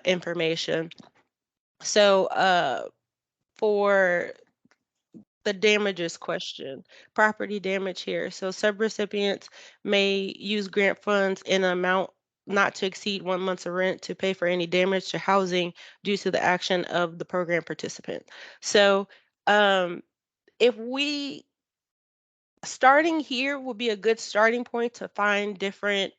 information. So for the damages question, property damage here. So subrecipients may use grant funds in an amount not to exceed 1 month's rent to pay for any damage to housing due to the action of the program participant. So if we, starting here will be a good starting point to find different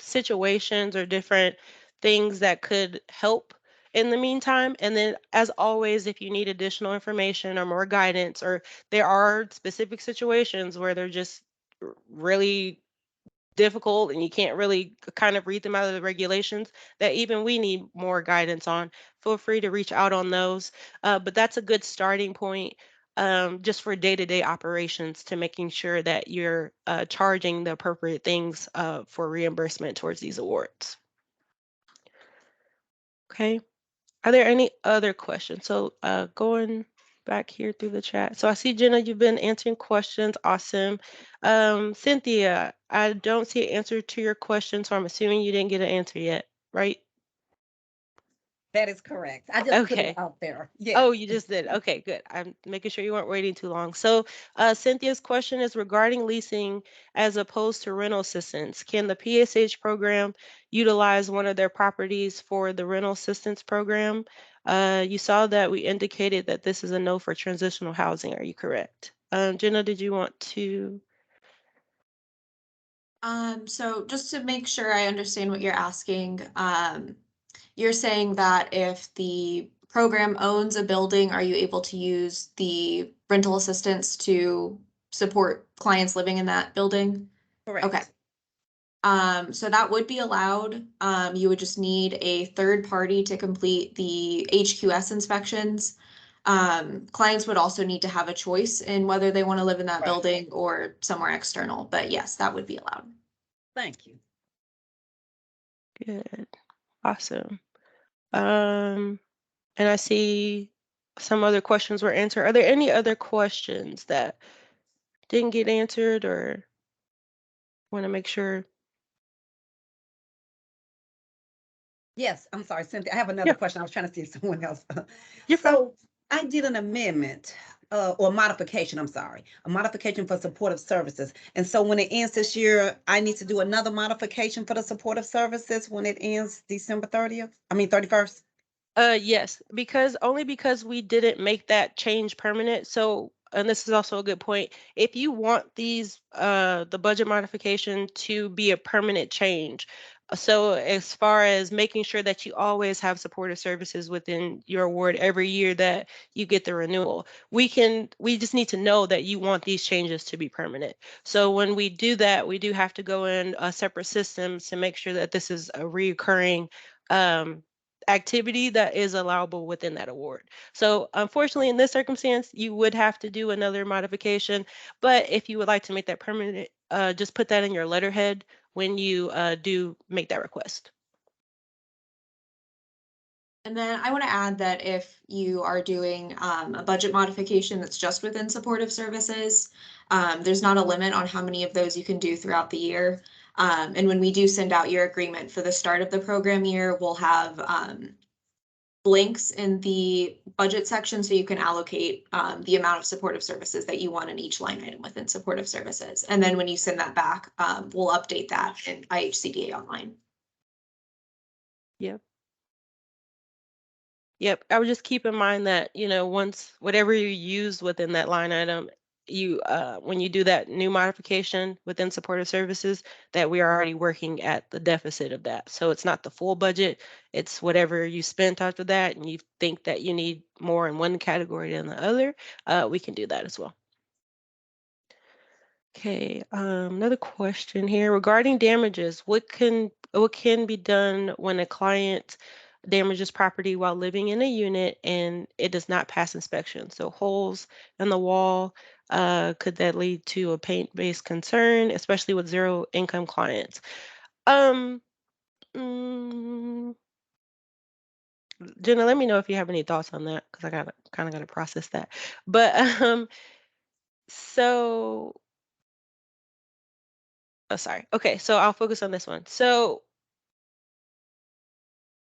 situations or different things that could help in the meantime. And then, as always, if you need additional information or more guidance, or there are specific situations where they're just really difficult and you can't really kind of read them out of the regulations that even we need more guidance on, feel free to reach out on those. But that's a good starting point, just for day-to-day operations, to making sure that you're charging the appropriate things for reimbursement towards these awards. Okay. Are there any other questions? So going back here through the chat. So I see, Jenna, you've been answering questions. Awesome. Cynthia, I don't see an answer to your question, so I'm assuming you didn't get an answer yet, right? That is correct. I just put Okay. it out there. Yeah. Oh, you just did. Okay, good. I'm making sure you weren't waiting too long. So Cynthia's question is regarding leasing as opposed to rental assistance. Can the PSH program utilize one of their properties for the rental assistance program? You saw that we indicated that this is a no for transitional housing. Are you correct? Jenna, did you want to? So just to make sure I understand what you're asking, you're saying that if the program owns a building, are you able to use the rental assistance to support clients living in that building? Correct. Okay. So that would be allowed. You would just need a third party to complete the HQS inspections. Clients would also need to have a choice in whether they want to live in that Right. building or somewhere external, but yes, that would be allowed. Thank you. Good. Awesome. And I see some other questions were answered. Are there any other questions that didn't get answered, or want to make sure? Yes, I'm sorry, Cynthia. I have another Yeah. question. I was trying to see if someone else. You're fine. So I did an amendment or modification, I'm sorry, a modification for supportive services. And so when it ends this year, I need to do another modification for the supportive services when it ends December 30th, I mean 31st. Yes, only because we didn't make that change permanent. So, and this is also a good point. If you want these, the budget modification to be a permanent change, so as far as making sure that you always have supportive services within your award every year that you get the renewal, we just need to know that you want these changes to be permanent. So when we do that, we do have to go in separate systems to make sure that this is a reoccurring activity that is allowable within that award. So unfortunately, in this circumstance, you would have to do another modification. But if you would like to make that permanent, just put that in your letterhead when you do make that request. And then I want to add that if you are doing a budget modification that's just within supportive services, there's not a limit on how many of those you can do throughout the year. And when we do send out your agreement for the start of the program year, we'll have blanks in the budget section so you can allocate the amount of supportive services that you want in each line item within supportive services. And then when you send that back, we'll update that in IHCDA online. Yep. Yep, I would just keep in mind that, once whatever you use within that line item, when you do that new modification within supportive services, that we are already working at the deficit of that. So it's not the full budget, it's whatever you spent after that, and you think that you need more in one category than the other, we can do that as well. Okay, another question here regarding damages. What can be done when a client damages property while living in a unit and it does not pass inspection? So holes in the wall, could that lead to a paint-based concern, especially with zero income clients? Um, mm, Jenna, let me know if you have any thoughts on that because I kind of gotta process that. But so. Oh, sorry. Okay, so I'll focus on this one. So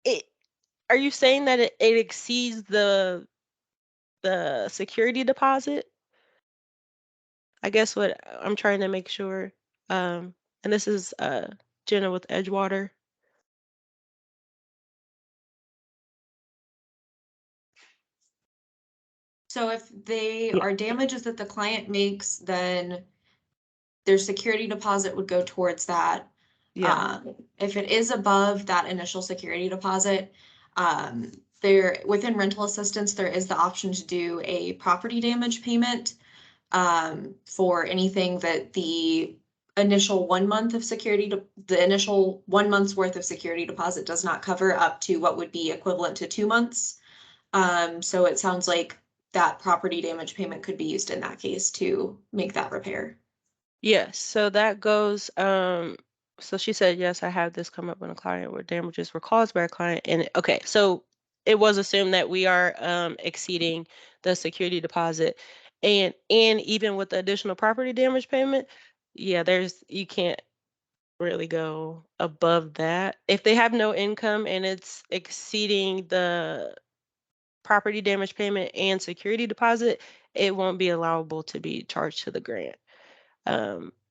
it are you saying that it exceeds the security deposit? I guess what I'm trying to make sure. And this is Jenna with Edgewater. So if they Yeah. are damages that the client makes, then their security deposit would go towards that. Yeah. If it is above that initial security deposit, within rental assistance, there is the option to do a property damage payment for anything that the initial 1 month of the initial 1 month's worth of security deposit does not cover, up to what would be equivalent to 2 months. So it sounds like that property damage payment could be used in that case to make that repair. Yes, so that goes, so she said, yes, I have this come up when a client where damages were caused by a client. And okay, so it was assumed that we are exceeding the security deposit. And even with the additional property damage payment, yeah, you can't really go above that. If they have no income and it's exceeding the property damage payment and security deposit, it won't be allowable to be charged to the grant.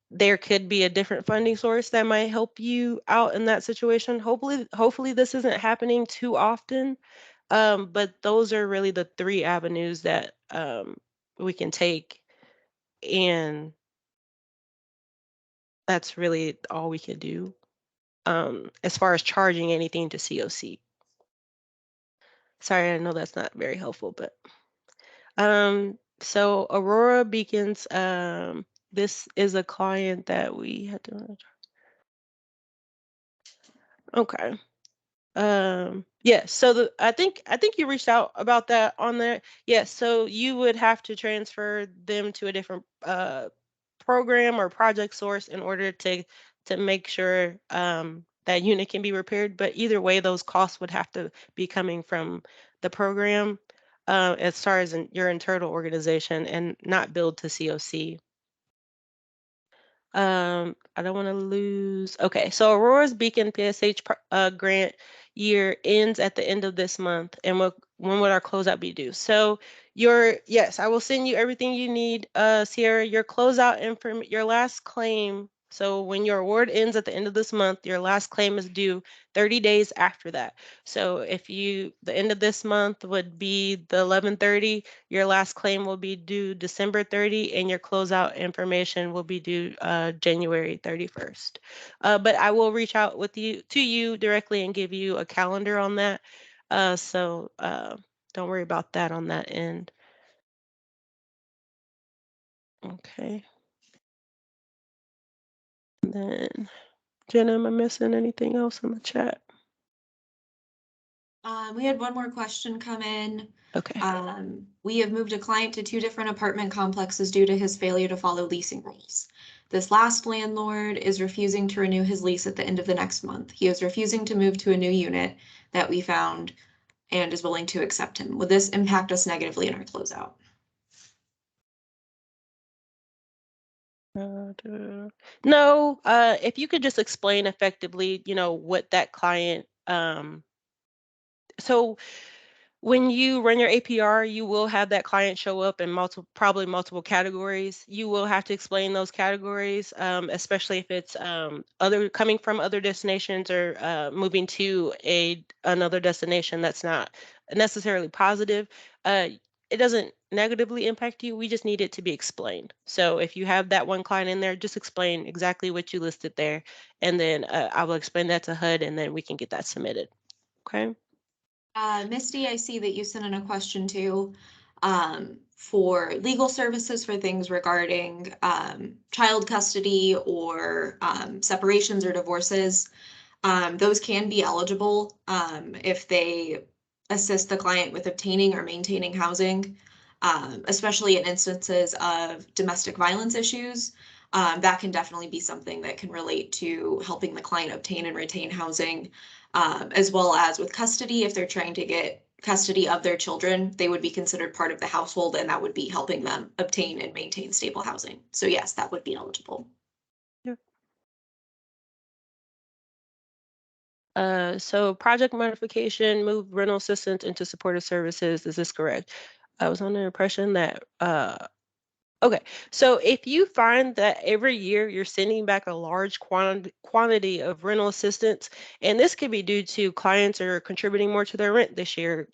There could be a different funding source that might help you out in that situation. Hopefully this isn't happening too often. But those are really the three avenues that we can take, and that's really all we can do as far as charging anything to CoC. Sorry, I know that's not very helpful, but so Aurora Beacons, this is a client that we had to. Okay. Yeah, so I think you reached out about that on there. Yeah, so you would have to transfer them to a different program or project source in order to make sure that unit can be repaired. But either way, those costs would have to be coming from the program as far as your internal organization and not billed to CoC. I don't want to lose. Okay, so Aurora's Beacon PSH grant year ends at the end of this month, and when would our closeout be due? So yes, I will send you everything you need, Sierra. Your closeout your last claim. So when your award ends at the end of this month, your last claim is due 30 days after that. So the end of this month would be the 11/30. Your last claim will be due December 30, and your closeout information will be due January 31st. But I will reach out to you directly and give you a calendar on that. So don't worry about that on that end. Okay. And then, Jenna, am I missing anything else in the chat? We had one more question come in. Okay. We have moved a client to 2 different apartment complexes due to his failure to follow leasing rules. This last landlord is refusing to renew his lease at the end of the next month. He is refusing to move to a new unit that we found and is willing to accept him. Would this impact us negatively in our closeout? No, if you could just explain effectively, what that client, so When you run your APR, you will have that client show up in probably multiple categories. You will have to explain those categories, especially if it's coming from other destinations or moving to another destination that's not necessarily positive. It doesn't negatively impact you. We just need it to be explained. So if you have that one client in there, just explain exactly what you listed there, and then I will explain that to HUD, and then we can get that submitted. Okay. Misty, I see that you sent in a question too, for legal services for things regarding, child custody or, separations or divorces. Those can be eligible, if they assist the client with obtaining or maintaining housing, especially in instances of domestic violence issues. That can definitely be something that can relate to helping the client obtain and retain housing, as well as with custody. If they're trying to get custody of their children, they would be considered part of the household, and that would be helping them obtain and maintain stable housing. So yes, that would be eligible. So project modification, move rental assistance into supportive services. Is this correct? I was under the impression that, okay. So if you find that every year you're sending back a large quantity of rental assistance, and this could be due to clients are contributing more to their rent this year,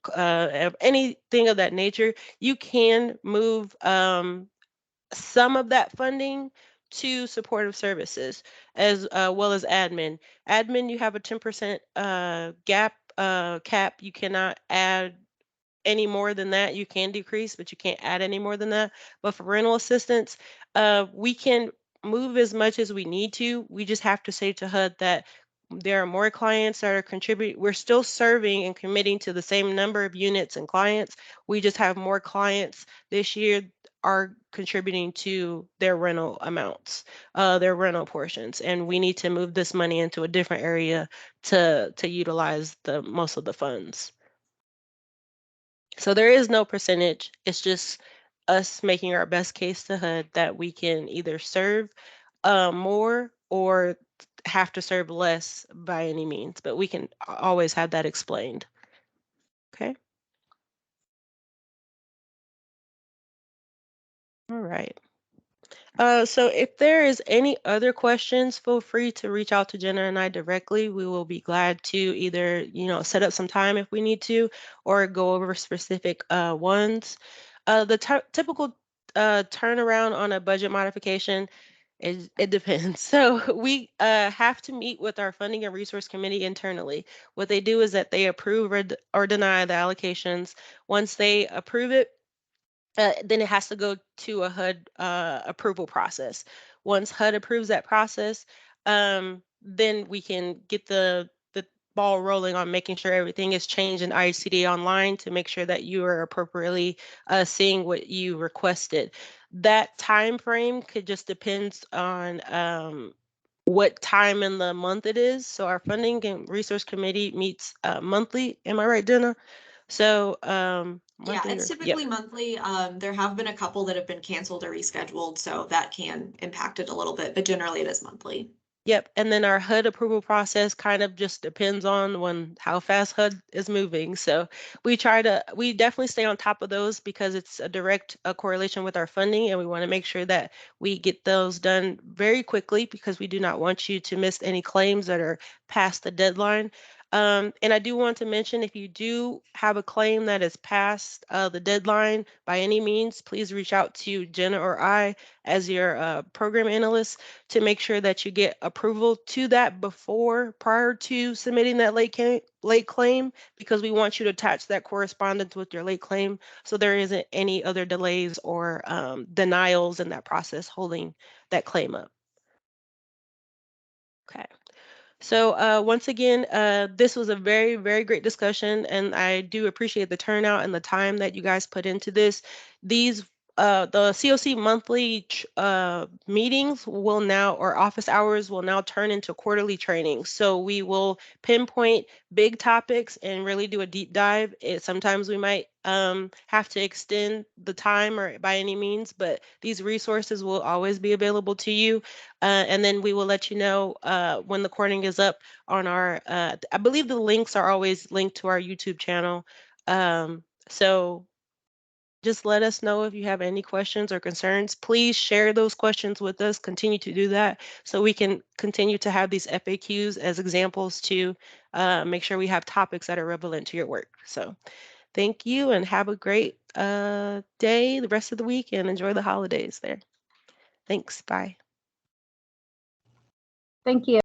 anything of that nature, you can move some of that funding to supportive services as well as admin. Admin, you have a 10% cap. You cannot add any more than that. You can decrease, but you can't add any more than that. But for rental assistance, we can move as much as we need to. We just have to say to HUD that there are more clients that are contributing. We're still serving and committing to the same number of units and clients. We just have more clients this year are contributing to their rental amounts, their rental portions, and we need to move this money into a different area to utilize the most of the funds. So there is no percentage. It's just us making our best case to HUD that we can either serve more or have to serve less by any means, but we can always have that explained. Okay. All right. So if there is any other questions, feel free to reach out to Jenna and I directly. We will be glad to either, set up some time if we need to, or go over specific ones. The typical turnaround on a budget modification it depends. So we have to meet with our funding and resource committee internally. What they do is that they approve or deny the allocations. Once they approve it, then it has to go to a HUD approval process. Once HUD approves that process, then we can get the ball rolling on making sure everything is changed in IHCDA online to make sure that you are appropriately seeing what you requested. That time frame could just depends on what time in the month it is. So our funding and resource committee meets monthly. Am I right, Jenna? So Yeah, it's typically monthly. There have been a couple that have been canceled or rescheduled, so that can impact it a little bit, but generally it is monthly. Yep, and then our HUD approval process kind of just depends on how fast HUD is moving. So we definitely stay on top of those because it's a direct correlation with our funding, and we want to make sure that we get those done very quickly because we do not want you to miss any claims that are past the deadline. And I do want to mention, if you do have a claim that is past the deadline by any means, please reach out to Jenna or I as your program analyst to make sure that you get approval to that prior to submitting that late claim, because we want you to attach that correspondence with your late claim so there isn't any other delays or denials in that process holding that claim up. Okay. So once again, this was a very, very great discussion, and I do appreciate the turnout and the time that you guys put into this. The CoC monthly meetings will now, or office hours will now turn into quarterly training. So we will pinpoint big topics and really do a deep dive. Sometimes we might have to extend the time or by any means, but these resources will always be available to you. And then we will let you know when the recording is up on our, I believe the links are always linked to our YouTube channel. So just let us know if you have any questions or concerns. Please share those questions with us. Continue to do that so we can continue to have these FAQs as examples to make sure we have topics that are relevant to your work. So thank you and have a great day, the rest of the week, and enjoy the holidays there. Thanks. Bye. Thank you.